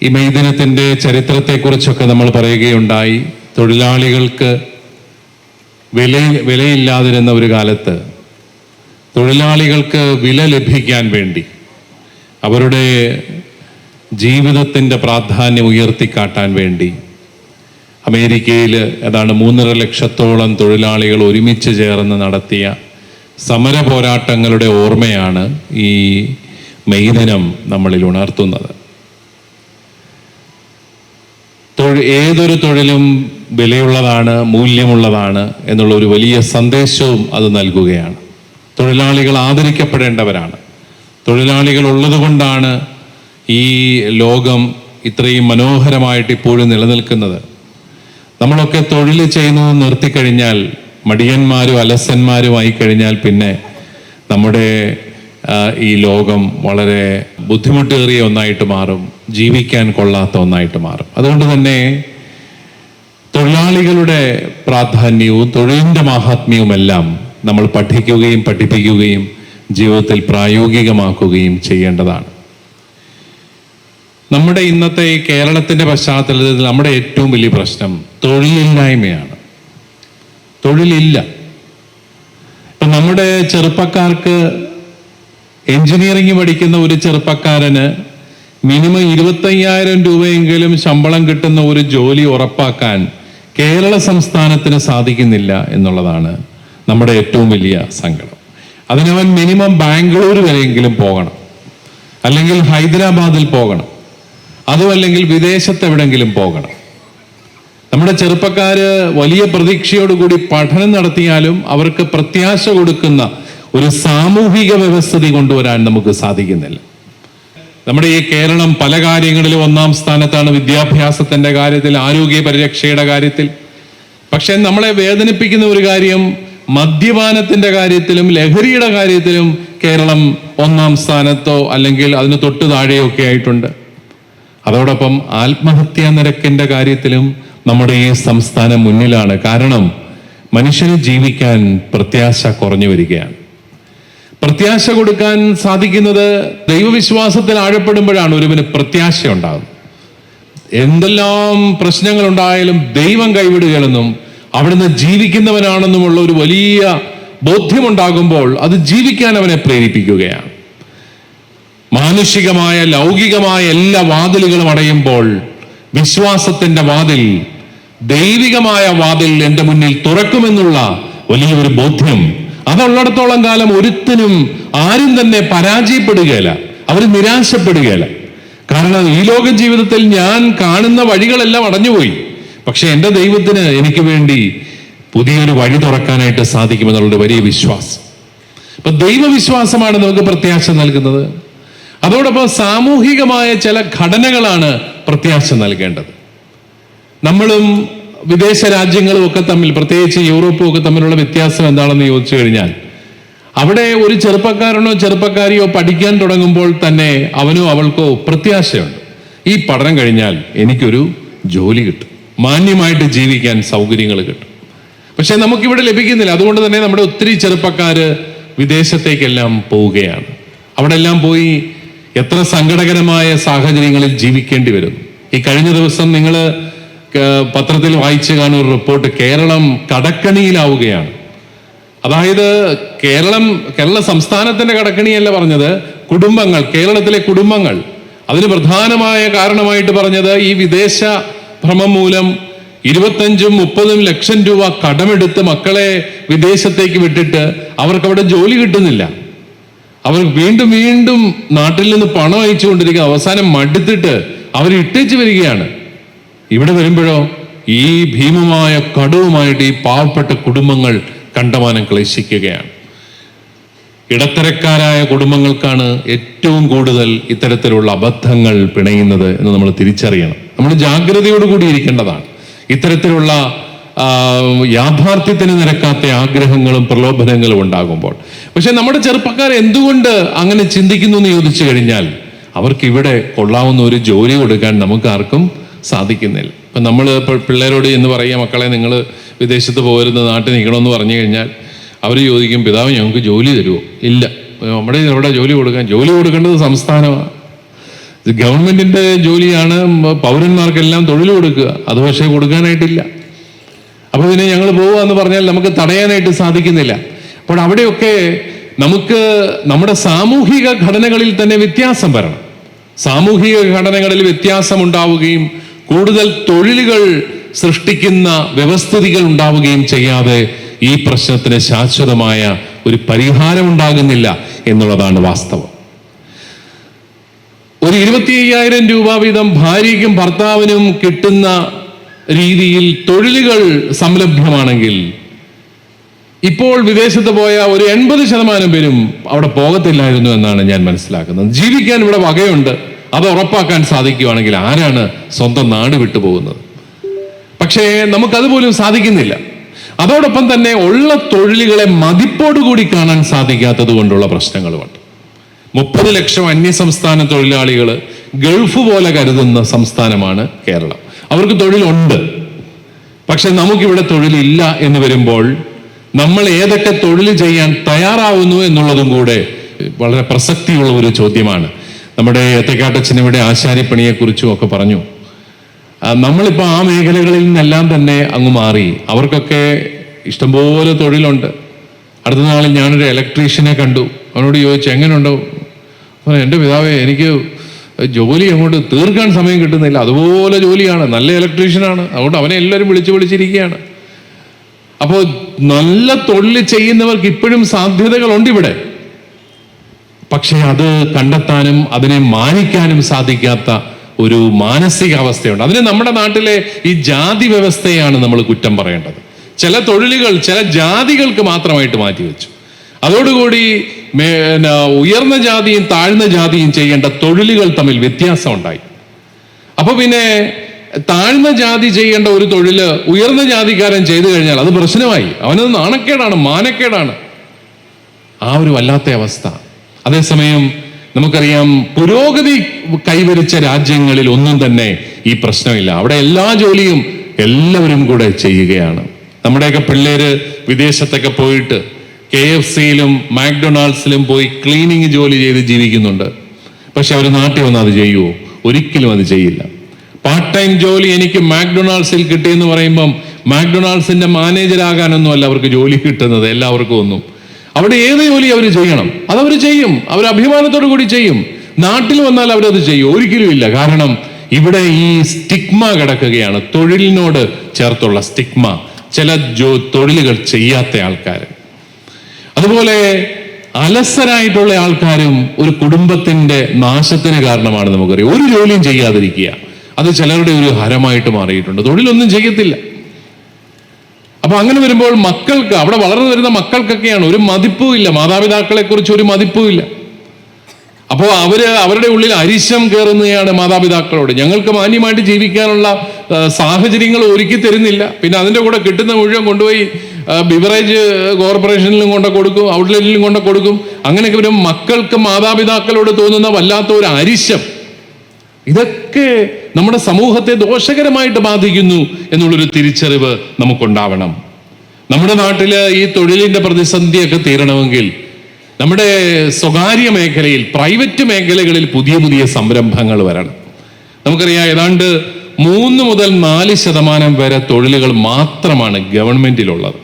ഈ മെയ് ദിനത്തിൻ്റെ ചരിത്രത്തെക്കുറിച്ചൊക്കെ നമ്മൾ പറയുകയുണ്ടായി. തൊഴിലാളികൾക്ക് വിലയില്ലാതിരുന്ന ഒരു കാലത്ത് തൊഴിലാളികൾക്ക് വില ലഭിക്കാൻ വേണ്ടി അവരുടെ ജീവിതത്തിൻ്റെ പ്രാധാന്യം ഉയർത്തിക്കാട്ടാൻ വേണ്ടി അമേരിക്കയിൽ ഏതാണ്ട് 3.5 ലക്ഷത്തോളം തൊഴിലാളികൾ ഒരുമിച്ച് ചേർന്ന് നടത്തിയ സമര പോരാട്ടങ്ങളുടെ ഓർമ്മയാണ് ഈ മെയ് ദിനം നമ്മളിൽ ഉണർത്തുന്നത്. ഏതൊരു തൊഴിലും വിലയുള്ളതാണ്, മൂല്യമുള്ളതാണ് എന്നുള്ള ഒരു വലിയ സന്ദേശവും അത് നൽകുകയാണ്. തൊഴിലാളികൾ ആദരിക്കപ്പെടേണ്ടവരാണ്. തൊഴിലാളികൾ ഉള്ളത് കൊണ്ടാണ് ഈ ലോകം ഇത്രയും മനോഹരമായിട്ട് ഇപ്പോഴും നിലനിൽക്കുന്നത്. നമ്മളൊക്കെ തൊഴിൽ ചെയ്യുന്നത് നിർത്തിക്കഴിഞ്ഞാൽ, മടിയന്മാരും അലസന്മാരുമായി കഴിഞ്ഞാൽ പിന്നെ നമ്മുടെ ഈ ലോകം വളരെ ബുദ്ധിമുട്ടേറിയ ഒന്നായിട്ട് മാറും, ജീവിക്കാൻ കൊള്ളാത്ത ഒന്നായിട്ട് മാറും. അതുകൊണ്ട് തന്നെ തൊഴിലാളികളുടെ പ്രാധാന്യവും തൊഴിലിൻ്റെ മാഹാത്മ്യവുമെല്ലാം നമ്മൾ പഠിക്കുകയും പഠിപ്പിക്കുകയും ജീവിതത്തിൽ പ്രായോഗികമാക്കുകയും ചെയ്യേണ്ടതാണ്. നമ്മുടെ ഇന്നത്തെ ഈ കേരളത്തിൻ്റെ പശ്ചാത്തലത്തിൽ നമ്മുടെ ഏറ്റവും വലിയ പ്രശ്നം തൊഴിലില്ലായ്മയാണ്. തൊഴിലില്ല. ഇപ്പം നമ്മുടെ ചെറുപ്പക്കാർക്ക്, എഞ്ചിനീയറിംഗ് പഠിക്കുന്ന ഒരു ചെറുപ്പക്കാരന് മിനിമം 25,000 രൂപയെങ്കിലും ശമ്പളം കിട്ടുന്ന ഒരു ജോലി ഉറപ്പാക്കാൻ കേരള സംസ്ഥാനത്തിന് സാധിക്കുന്നില്ല എന്നുള്ളതാണ് നമ്മുടെ ഏറ്റവും വലിയ സങ്കടം. അതിനവൻ മിനിമം ബാംഗ്ലൂർ വരെയെങ്കിലും പോകണം, അല്ലെങ്കിൽ ഹൈദരാബാദിൽ പോകണം, അതുമല്ലെങ്കിൽ വിദേശത്ത് എവിടെയെങ്കിലും പോകണം. നമ്മുടെ ചെറുപ്പക്കാര് വലിയ പ്രതീക്ഷയോടുകൂടി പഠനം നടത്തിയാലും അവർക്ക് പ്രത്യാശ കൊടുക്കുന്ന ഒരു സാമൂഹിക വ്യവസ്ഥിതി കൊണ്ടുവരാൻ നമുക്ക് സാധിക്കുന്നില്ല. നമ്മുടെ ഈ കേരളം പല കാര്യങ്ങളിലും 1-ാം സ്ഥാനത്താണ്, വിദ്യാഭ്യാസത്തിന്റെ കാര്യത്തിൽ, ആരോഗ്യ പരിരക്ഷയുടെ കാര്യത്തിൽ. പക്ഷെ നമ്മളെ വേദനിപ്പിക്കുന്ന ഒരു കാര്യം, മദ്യപാനത്തിന്റെ കാര്യത്തിലും ലഹരിയുടെ കാര്യത്തിലും കേരളം 1-ാം സ്ഥാനത്തോ അല്ലെങ്കിൽ അതിന് തൊട്ട് താഴെയോ ഒക്കെ ആയിട്ടുണ്ട്. അതോടൊപ്പം ആത്മഹത്യാ നിരക്കിന്റെ കാര്യത്തിലും നമ്മുടെ ഈ സംസ്ഥാനം മുന്നിലാണ്. കാരണം മനുഷ്യന് ജീവിക്കാൻ പ്രത്യാശ കുറഞ്ഞു വരികയാണ്. പ്രത്യാശ കൊടുക്കാൻ സാധിക്കുന്നത് ദൈവവിശ്വാസത്തിൽ ആഴപ്പെടുമ്പോഴാണ് ഒരുവന് പ്രത്യാശ ഉണ്ടാകുന്നത്. എന്തെല്ലാം പ്രശ്നങ്ങൾ ഉണ്ടായാലും ദൈവം കൈവിടുകയെന്നും അവിടുന്ന് ജീവിക്കുന്നവനാണെന്നുമുള്ള ഒരു വലിയ ബോധ്യമുണ്ടാകുമ്പോൾ അത് ജീവിക്കാൻ അവനെ പ്രേരിപ്പിക്കുകയാണ്. മാനുഷികമായ ലൗകികമായ എല്ലാ വാതിലുകളും അടയുമ്പോൾ വിശ്വാസത്തിന്റെ വാതിൽ, ദൈവികമായ വാതിൽ എൻ്റെ മുന്നിൽ തുറക്കുമെന്നുള്ള വലിയൊരു ബോധ്യം, അതുള്ളിടത്തോളം കാലം ഒരുത്തനും ആരും തന്നെ പരാജയപ്പെടുകയില്ല, അവർ നിരാശപ്പെടുകയില്ല. കാരണം ഈ ലോക ജീവിതത്തിൽ ഞാൻ കാണുന്ന വഴികളെല്ലാം അടഞ്ഞുപോയി, പക്ഷെ എൻ്റെ ദൈവത്തിന് എനിക്ക് വേണ്ടി പുതിയൊരു വഴി തുറക്കാനായിട്ട് സാധിക്കുമെന്നുള്ള വലിയ വിശ്വാസം. അപ്പൊ ദൈവവിശ്വാസമാണ് നമുക്ക് പ്രത്യാശ നൽകുന്നത്. അതോടൊപ്പം സാമൂഹികമായ ചില ഘടനകളാണ് പ്രത്യാശ നൽകേണ്ടത്. നമ്മളും വിദേശ രാജ്യങ്ങളും ഒക്കെ തമ്മിൽ, പ്രത്യേകിച്ച് യൂറോപ്പും ഒക്കെ തമ്മിലുള്ള വ്യത്യാസം എന്താണെന്ന് ചോദിച്ചു കഴിഞ്ഞാൽ, അവിടെ ഒരു ചെറുപ്പക്കാരനോ ചെറുപ്പക്കാരിയോ പഠിക്കാൻ തുടങ്ങുമ്പോൾ തന്നെ അവനോ അവൾക്കോ പ്രത്യാശയുണ്ട്. ഈ പഠനം കഴിഞ്ഞാൽ എനിക്കൊരു ജോലി കിട്ടും, മാന്യമായിട്ട് ജീവിക്കാൻ സൗകര്യങ്ങൾ കിട്ടും. പക്ഷെ നമുക്കിവിടെ ലഭിക്കുന്നില്ല. അതുകൊണ്ട് തന്നെ നമ്മുടെ ഒത്തിരി ചെറുപ്പക്കാര് വിദേശത്തേക്കെല്ലാം പോവുകയാണ്. അവിടെ എല്ലാം പോയി എത്ര സങ്കടകരമായ സാഹചര്യങ്ങളിൽ ജീവിക്കേണ്ടി വരും. ഈ കഴിഞ്ഞ ദിവസം നിങ്ങൾ പത്രത്തിൽ വായിച്ചു കാണുന്ന ഒരു റിപ്പോർട്ട്, കേരളം കടക്കണിയിലാവുകയാണ്. അതായത് കേരള സംസ്ഥാനത്തിന്റെ കടക്കണിയല്ല പറഞ്ഞത്, കുടുംബങ്ങൾ, കേരളത്തിലെ കുടുംബങ്ങൾ. അതിന് പ്രധാനമായ കാരണമായിട്ട് പറഞ്ഞത് ഈ വിദേശ ഭ്രമം മൂലം 25-30 ലക്ഷം രൂപ കടമെടുത്ത് മക്കളെ വിദേശത്തേക്ക് വിട്ടിട്ട് അവർക്ക് അവിടെ ജോലി കിട്ടുന്നില്ല. അവർ വീണ്ടും വീണ്ടും നാട്ടിൽ നിന്ന് പണം അയച്ചുകൊണ്ടിരിക്കുക. അവസാനം മടുത്തിട്ട് അവർ ഇട്ടേച്ച് വരികയാണ്. ഇവിടെ വരുമ്പോഴോ ഈ ഭീമമായ കടവുമായിട്ട് ഈ പാവപ്പെട്ട കുടുംബങ്ങൾ കണ്ടമാനം ക്ലേശിക്കുകയാണ്. ഇടത്തരക്കാരായ കുടുംബങ്ങൾക്കാണ് ഏറ്റവും കൂടുതൽ ഇത്തരത്തിലുള്ള അബദ്ധങ്ങൾ പിണയുന്നത് എന്ന് നമ്മൾ തിരിച്ചറിയണം. നമ്മൾ ജാഗ്രതയോടുകൂടി ഇരിക്കേണ്ടതാണ്. ഇത്തരത്തിലുള്ള യാഥാർത്ഥ്യത്തിന് നിരക്കാത്ത ആഗ്രഹങ്ങളും പ്രലോഭനങ്ങളും ഉണ്ടാകുമ്പോൾ. പക്ഷെ നമ്മുടെ ചെറുപ്പക്കാർ എന്തുകൊണ്ട് അങ്ങനെ ചിന്തിക്കുന്നു എന്ന് ചോദിച്ചു കഴിഞ്ഞാൽ, അവർക്ക് ഇവിടെ കൊള്ളാവുന്ന ഒരു ജോലി കൊടുക്കാൻ നമുക്ക് ആർക്കും സാധിക്കുന്നില്ല. ഇപ്പം നമ്മൾ ഇപ്പോൾ പിള്ളേരോട് എന്ന് പറയുക, മക്കളെ നിങ്ങൾ വിദേശത്ത് പോകരുത്, നാട്ടിൽ നിൽക്കണമെന്ന് പറഞ്ഞു കഴിഞ്ഞാൽ അവർ ചോദിക്കും, പിതാവ് ഞങ്ങൾക്ക് ജോലി തരുമോ? ഇല്ല, നമ്മുടെ ഇവിടെ ജോലി കൊടുക്കാൻ, ജോലി കൊടുക്കേണ്ടത് സംസ്ഥാനമാണ്. ഇത് ഗവൺമെന്റിന്റെ ജോലിയാണ് പൗരന്മാർക്കെല്ലാം തൊഴിൽ കൊടുക്കുക. അത് പക്ഷേ കൊടുക്കാനായിട്ടില്ല. അപ്പൊ പിന്നെ ഞങ്ങൾ പോവുക എന്ന് പറഞ്ഞാൽ നമുക്ക് തടയാനായിട്ട് സാധിക്കുന്നില്ല. അപ്പോൾ അവിടെയൊക്കെ നമുക്ക് നമ്മുടെ സാമൂഹിക ഘടനകളിൽ തന്നെ വ്യത്യാസം വരണം. സാമൂഹിക ഘടനകളിൽ വ്യത്യാസം ഉണ്ടാവുകയും കൂടുതൽ തൊഴിലുകൾ സൃഷ്ടിക്കുന്ന വ്യവസ്ഥിതികൾ ഉണ്ടാവുകയും ചെയ്യാതെ ഈ പ്രശ്നത്തിന് ശാശ്വതമായ ഒരു പരിഹാരം ഉണ്ടാകുന്നില്ല എന്നുള്ളതാണ് വാസ്തവം. ഒരു 25,000 രൂപ വീതം ഭാര്യയ്ക്കും ഭർത്താവിനും കിട്ടുന്ന രീതിയിൽ തൊഴിലുകൾ സംലഭ്യമാണെങ്കിൽ ഇപ്പോൾ വിദേശത്ത് പോയ ഒരു 80% പേരും അവിടെ പോകത്തില്ലായിരുന്നു എന്നാണ് ഞാൻ മനസ്സിലാക്കുന്നത്. ജീവിക്കാൻ ഇവിടെ വകയുണ്ട്, അത് ഉറപ്പാക്കാൻ സാധിക്കുകയാണെങ്കിൽ ആരാണ് സ്വന്തം നാട് വിട്ടുപോകുന്നത്? പക്ഷേ നമുക്കതുപോലും സാധിക്കുന്നില്ല. അതോടൊപ്പം തന്നെ ഉള്ള തൊഴിലുകളെ മതിപ്പോടുകൂടി കാണാൻ സാധിക്കാത്തത് കൊണ്ടുള്ള പ്രശ്നങ്ങളുമുണ്ട്. 30 ലക്ഷം അന്യസംസ്ഥാന തൊഴിലാളികൾ ഗൾഫ് പോലെ കരുതുന്ന സംസ്ഥാനമാണ് കേരളം. അവർക്ക് തൊഴിലുണ്ട്, പക്ഷെ നമുക്കിവിടെ തൊഴിലില്ല എന്ന് വരുമ്പോൾ നമ്മൾ ഏതൊക്കെ തൊഴിൽ ചെയ്യാൻ തയ്യാറാവുന്നു എന്നുള്ളതും കൂടെ വളരെ പ്രസക്തിയുള്ള ഒരു ചോദ്യമാണ്. നമ്മുടെ ഏത്തക്കാട്ടച്ഛൻ ഇവിടെ ആശാരിപ്പണിയെക്കുറിച്ചും ഒക്കെ പറഞ്ഞു. നമ്മളിപ്പോൾ ആ മേഖലകളിൽ നിന്നെല്ലാം തന്നെ അങ്ങ് മാറി. അവർക്കൊക്കെ ഇഷ്ടംപോലെ തൊഴിലുണ്ട്. അടുത്ത നാളിൽ ഞാനൊരു ഇലക്ട്രീഷ്യനെ കണ്ടു. അവനോട് ചോദിച്ചു, എങ്ങനെയുണ്ടോ? എൻ്റെ പിതാവേ, എനിക്ക് ജോലി അങ്ങോട്ട് തീർക്കാൻ സമയം കിട്ടുന്നില്ല, അതുപോലെ ജോലിയാണ്, നല്ല ഇലക്ട്രീഷ്യനാണ്, അതുകൊണ്ട് അവനെ എല്ലാവരും വിളിച്ചിരിക്കുകയാണ്. അപ്പോൾ നല്ല തൊഴിൽ ചെയ്യുന്നവർക്ക് ഇപ്പോഴും സാധ്യതകളുണ്ട് ഇവിടെ. പക്ഷെ അത് കണ്ടെത്താനും അതിനെ മാനിക്കാനും സാധിക്കാത്ത ഒരു മാനസികാവസ്ഥയുണ്ട്. അതിന് നമ്മുടെ നാട്ടിലെ ഈ ജാതി വ്യവസ്ഥയാണ് നമ്മൾ കുറ്റം പറയേണ്ടത്. ചില തൊഴിലുകൾ ചില ജാതികൾക്ക് മാത്രമായിട്ട് മാറ്റിവെച്ചു. അതോടുകൂടി ഉയർന്ന ജാതിയും താഴ്ന്ന ജാതിയും ചെയ്യേണ്ട തൊഴിലുകൾ തമ്മിൽ വ്യത്യാസം ഉണ്ടായി. അപ്പൊ പിന്നെ താഴ്ന്ന ജാതി ചെയ്യേണ്ട ഒരു തൊഴില് ഉയർന്ന ജാതിക്കാരൻ ചെയ്തു കഴിഞ്ഞാൽ അത് പ്രശ്നമായി. അവനത് നാണക്കേടാണ്, മാനക്കേടാണ്. ആ ഒരു വല്ലാത്ത അവസ്ഥ. അതേസമയം നമുക്കറിയാം, പുരോഗതി കൈവരിച്ച രാജ്യങ്ങളിൽ ഒന്നും തന്നെ ഈ പ്രശ്നമില്ല. അവിടെ എല്ലാ ജോലിയും എല്ലാവരും കൂടെ ചെയ്യുകയാണ്. നമ്മുടെയൊക്കെ പിള്ളേര് വിദേശത്തൊക്കെ പോയിട്ട് KFCയിലും മാക്ഡൊണാൾഡ്സിലും പോയി ക്ലീനിങ് ജോലി ചെയ്ത് ജീവിക്കുന്നുണ്ട്. പക്ഷെ അവർ നാട്ടിൽ വന്ന് അത് ചെയ്യുമോ? ഒരിക്കലും അത് ചെയ്യില്ല. പാർട്ട് ടൈം ജോലി എനിക്ക് മാക്ഡൊണാൾഡ്സിൽ കിട്ടിയെന്ന് പറയുമ്പം മാക്ഡൊണാൾഡ്സിന്റെ മാനേജരാകാനൊന്നും അല്ല അവർക്ക് ജോലി കിട്ടുന്നത്. എല്ലാവർക്കും ഒന്നും അവിടെ ഏത് ജോലി അവർ ചെയ്യണം, അതവർ ചെയ്യും. അവർ അഭിമാനത്തോടു കൂടി ചെയ്യും. നാട്ടിൽ വന്നാൽ അവരത് ചെയ്യും? ഒരിക്കലും ഇല്ല. കാരണം ഇവിടെ ഈ സ്റ്റിഗ്മ കിടക്കുകയാണ്, തൊഴിലിനോട് ചേർത്തുള്ള സ്റ്റിഗ്മ. ചില തൊഴിലുകൾ ചെയ്യാത്ത ആൾക്കാർ, അതുപോലെ അലസരായിട്ടുള്ള ആൾക്കാരും ഒരു കുടുംബത്തിന്റെ നാശത്തിന് കാരണമാണ്. നമുക്കറിയാം, ഒരു ജോലിയും ചെയ്യാതിരിക്കുക അത് ചിലരുടെ ഒരു ഹരമായിട്ട് മാറിയിട്ടുണ്ട്. തൊഴിലൊന്നും ചെയ്യത്തില്ല. അപ്പൊ അങ്ങനെ വരുമ്പോൾ മക്കൾക്ക്, അവിടെ വളർന്നു വരുന്ന മക്കൾക്കൊക്കെയാണ് ഒരു മതിപ്പും ഇല്ല, മാതാപിതാക്കളെ കുറിച്ച് ഒരു മതിപ്പും ഇല്ല. അപ്പോൾ അവരുടെ ഉള്ളിൽ അരിശം കയറുന്നതാണ് മാതാപിതാക്കളോട്. ഞങ്ങൾക്ക് മാന്യമായിട്ട് ജീവിക്കാനുള്ള സാഹചര്യങ്ങൾ ഒരുക്കി തരുന്നില്ല, പിന്നെ അതിൻ്റെ കൂടെ കിട്ടുന്ന മുഴുവൻ കൊണ്ടുപോയി ബിവറേജ് കോർപ്പറേഷനിലും കൊണ്ട് കൊടുക്കും, ഔട്ട്ലെറ്റിലും കൊണ്ട് കൊടുക്കും. അങ്ങനെയൊക്കെ വരും മക്കൾക്ക് മാതാപിതാക്കളോട് തോന്നുന്ന വല്ലാത്ത ഒരു അരിശം. ഇതൊക്കെ നമ്മുടെ സമൂഹത്തെ ദോഷകരമായിട്ട് ബാധിക്കുന്നു എന്നുള്ളൊരു തിരിച്ചറിവ് നമുക്കുണ്ടാവണം. നമ്മുടെ നാട്ടില് ഈ തൊഴിലിന്റെ പ്രതിസന്ധിയൊക്കെ തീരണമെങ്കിൽ നമ്മുടെ സ്വകാര്യ മേഖലയിൽ, പ്രൈവറ്റ് മേഖലകളിൽ പുതിയ പുതിയ സംരംഭങ്ങൾ വരണം. നമുക്കറിയാം, ഏതാണ്ട് 3 മുതൽ 4% വരെ തൊഴിലുകൾ മാത്രമാണ് ഗവൺമെന്റിലുള്ളത്.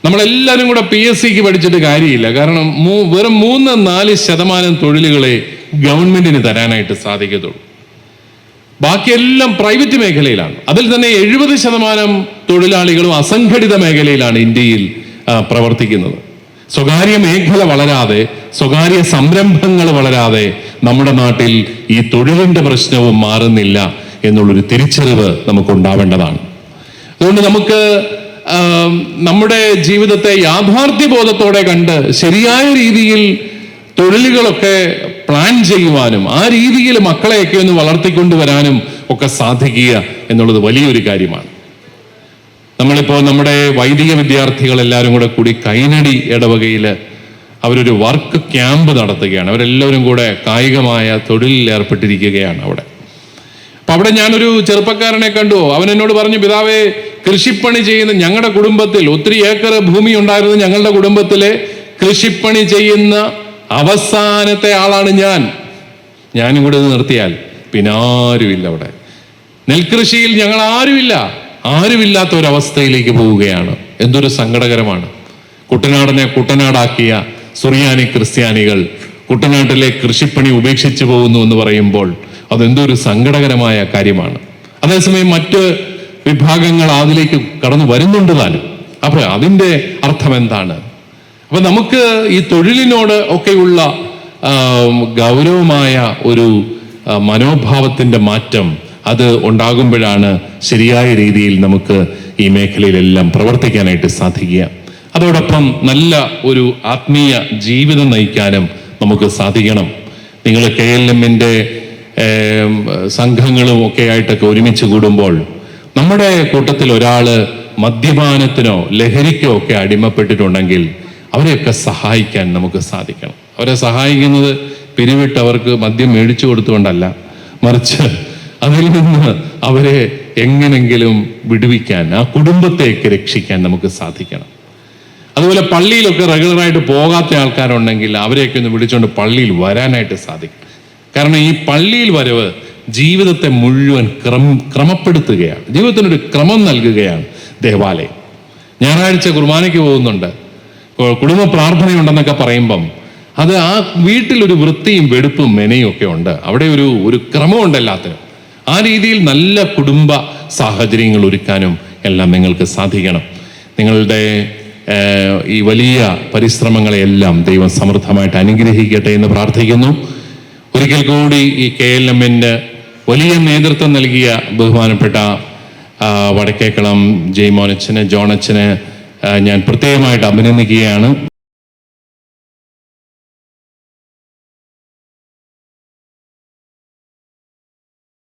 നമ്മളെല്ലാവരും കൂടെ PSCക്ക് പഠിച്ചിട്ട് കാര്യമില്ല. കാരണം വെറും 3-4% തൊഴിലുകളെ ഗവൺമെന്റിന് തരാനായിട്ട് സാധിക്കത്തുള്ളൂ. ബാക്കിയെല്ലാം പ്രൈവറ്റ് മേഖലയിലാണ്. അതിൽ തന്നെ 70% തൊഴിലാളികളും അസംഘടിത മേഖലയിലാണ് ഇന്ത്യയിൽ പ്രവർത്തിക്കുന്നത്. സ്വകാര്യ മേഖല വളരാതെ, സ്വകാര്യ സംരംഭങ്ങൾ വളരാതെ നമ്മുടെ നാട്ടിൽ ഈ തൊഴിലിന്റെ പ്രശ്നവും മാറുന്നില്ല എന്നുള്ളൊരു തിരിച്ചറിവ് നമുക്കുണ്ടാവേണ്ടതാണ്. അതുകൊണ്ട് നമുക്ക് നമ്മുടെ ജീവിതത്തെ യാഥാർത്ഥ്യബോധത്തോടെ കണ്ട് ശരിയായ രീതിയിൽ തൊഴിലുകളൊക്കെ പ്ലാൻ ചെയ്യുവാനും ആ രീതിയിൽ മക്കളെയൊക്കെ ഒന്ന് വളർത്തിക്കൊണ്ടുവരാനും ഒക്കെ സാധിക്കുക എന്നുള്ളത് വലിയൊരു കാര്യമാണ്. നമ്മളിപ്പോൾ നമ്മുടെ വൈദിക വിദ്യാർത്ഥികൾ എല്ലാവരും കൂടി കൈനടി ഇടവകയിൽ അവരൊരു വർക്ക് ക്യാമ്പ് നടത്തുകയാണ്. അവരെല്ലാവരും കൂടെ കായികമായ തൊഴിലിൽ ഏർപ്പെട്ടിരിക്കുകയാണ് അവിടെ. അപ്പൊ അവിടെ ഞാനൊരു ചെറുപ്പക്കാരനെ കണ്ടു. അവൻ എന്നോട് പറഞ്ഞു, പിതാവേ, കൃഷിപ്പണി ചെയ്യുന്ന ഞങ്ങളുടെ കുടുംബത്തിൽ ഒത്തിരി ഏക്കർ ഭൂമി ഉണ്ടായിരുന്നു. ഞങ്ങളുടെ കുടുംബത്തിലെ കൃഷിപ്പണി ചെയ്യുന്ന അവസാനത്തെ ആളാണ് ഞാൻ. ഞാനും കൂടെ ഇത് നിർത്തിയാൽ പിന്നെ ആരുമില്ല അവിടെ. നെൽകൃഷിയിൽ ഞങ്ങൾ ആരുമില്ലാത്ത ഒരവസ്ഥയിലേക്ക് പോവുകയാണ്. എന്തൊരു സങ്കടകരമാണ്. കുട്ടനാടിനെ കുട്ടനാടാക്കിയ സുറിയാനി ക്രിസ്ത്യാനികൾ കുട്ടനാട്ടിലെ കൃഷിപ്പണി ഉപേക്ഷിച്ചു പോകുന്നു എന്ന് പറയുമ്പോൾ അതെന്തൊരു സങ്കടകരമായ കാര്യമാണ്. അതേസമയം മറ്റ് വിഭാഗങ്ങൾ അതിലേക്ക് കടന്നു വരുന്നുണ്ട് താനും. അപ്പൊ അതിൻ്റെ അർത്ഥം എന്താണ്? അപ്പൊ നമുക്ക് ഈ തൊഴിലിനോട് ഒക്കെയുള്ള ഗൗരവമായ ഒരു മനോഭാവത്തിന്റെ മാറ്റം അത് ഉണ്ടാകുമ്പോഴാണ് ശരിയായ രീതിയിൽ നമുക്ക് ഈ മേഖലയിലെല്ലാം പ്രവർത്തിക്കാനായിട്ട് സാധിക്കുക. അതോടൊപ്പം നല്ല ഒരു ആത്മീയ ജീവിതം നയിക്കാനും നമുക്ക് സാധിക്കണം. നിങ്ങൾ KLM-ന്റെ സംഘങ്ങളും ഒക്കെ ആയിട്ടൊക്കെ ഒരുമിച്ച് കൂടുമ്പോൾ നമ്മുടെ കൂട്ടത്തിൽ ഒരാള് മദ്യപാനത്തിനോ ലഹരിക്കോ ഒക്കെ അടിമപ്പെട്ടിട്ടുണ്ടെങ്കിൽ അവരെയൊക്കെ സഹായിക്കാൻ നമുക്ക് സാധിക്കണം. അവരെ സഹായിക്കുന്നത് പിരിവിട്ട് അവർക്ക് മദ്യം മേടിച്ചു കൊടുത്തുകൊണ്ടല്ല, മറിച്ച് അതിൽ നിന്ന് അവരെ എങ്ങനെങ്കിലും വിടുവിക്കാൻ, ആ കുടുംബത്തെയൊക്കെ രക്ഷിക്കാൻ നമുക്ക് സാധിക്കണം. അതുപോലെ പള്ളിയിലൊക്കെ റെഗുലറായിട്ട് പോകാത്ത ആൾക്കാരുണ്ടെങ്കിൽ അവരെയൊക്കെ ഒന്ന് വിളിച്ചുകൊണ്ട് പള്ളിയിൽ വരാനായിട്ട് സാധിക്കും. കാരണം ഈ പള്ളിയിൽ വരവ് ജീവിതത്തെ മുഴുവൻ ക്രമപ്പെടുത്തുകയാണ്, ജീവിതത്തിനൊരു ക്രമം നൽകുകയാണ് ദേവാലയം. ഞായറാഴ്ച കുർബാനയ്ക്ക് പോകുന്നുണ്ട്, കുടുംബ പ്രാർത്ഥനയുണ്ടെന്നൊക്കെ പറയുമ്പം അത് ആ വീട്ടിലൊരു വൃത്തിയും വെടുപ്പും മെനയും ഒക്കെ ഉണ്ട്. അവിടെ ഒരു ക്രമമുണ്ട് എല്ലാത്തിനും. ആ രീതിയിൽ നല്ല കുടുംബ സാഹചര്യങ്ങൾ ഒരുക്കാനും എല്ലാം നിങ്ങൾക്ക് സാധിക്കണം. നിങ്ങളുടെ ഈ വലിയ പരിശ്രമങ്ങളെയെല്ലാം ദൈവം സമൃദ്ധമായിട്ട് അനുഗ്രഹിക്കട്ടെ എന്ന് പ്രാർത്ഥിക്കുന്നു. ഒരിക്കൽ കൂടി ഈ KLM-ന് വലിയ നേതൃത്വം നൽകിയ ബഹുമാനപ്പെട്ട വടക്കേക്കളം ജോണച്ചന് ഞാൻ പ്രത്യേകമായിട്ട് അഭിനന്ദിക്കുകയാണ്.